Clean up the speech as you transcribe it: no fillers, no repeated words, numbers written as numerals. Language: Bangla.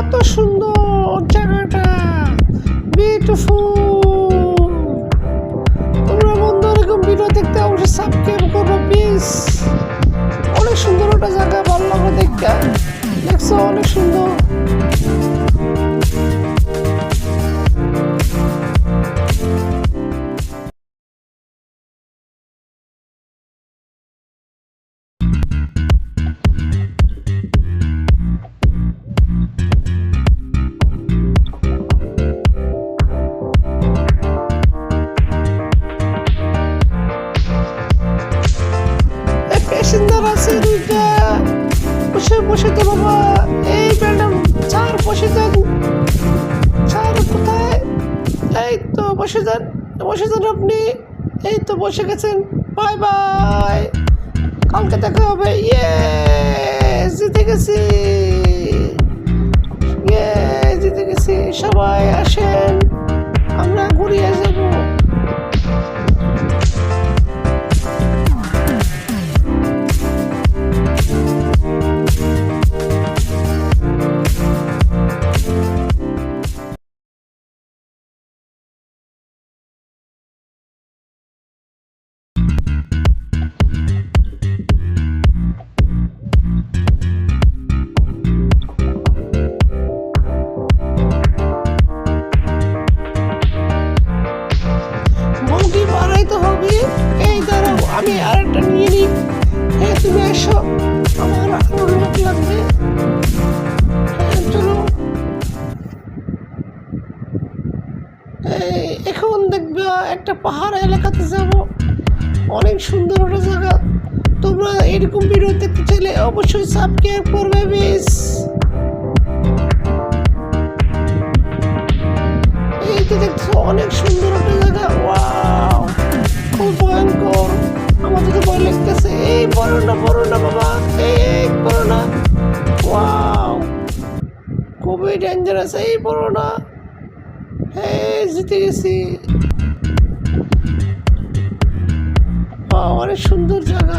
কত সুন্দর জায়গাটা, বিউটিফুল। তোমরা বন্ধু এরকম ভিডিও দেখতে অবশ্যই সাবস্ক্রাইব করো প্লিজ। অনেক সুন্দর একটা জায়গা, ভালো লাগলো দেখতে। দেখছো অনেক সুন্দর। প্যাসেঞ্জার আছে দুইটা, বসে বসে তো বাবা। এই ম্যাডাম চার বসে যান, চার কোথায়? এই তো বসে যান, বসে যান আপনি। এই তো বসে গেছেন, বাই বাই, কালকে দেখা হবে। ইয়ে জিতে গেছি, ইয়ে জিতে গেছি। সবাই আসেন, আমরা ঘুরিয়ে যাবো। এই দাঁড়াও, আমি আরেকটা নিয়ে নিই। হ্যাঁ তুমি এসো, আমার আরো লোক লাগবে। হ্যাঁ চলো। এখন দেখবে একটা পাহাড় এলাকাতে যাব, অনেক সুন্দর একটা জায়গা। তোমরা এরকম ভিডিও দেখতে চাইলে অবশ্যই সাবস্ক্রাইব করবে বেশ। এই তো দেখছো অনেক সুন্দর একটা জায়গা। ওয়াও, খুব ভয়ঙ্কর, আমাদের তো ভয় লাগতেছে। এই বড় না বাবা, এই বড় না। ওয়াও, খুবই ডেঞ্জারাস, এই বড় না। হ্যাঁ জিতে গেছি। অনেক সুন্দর জায়গা।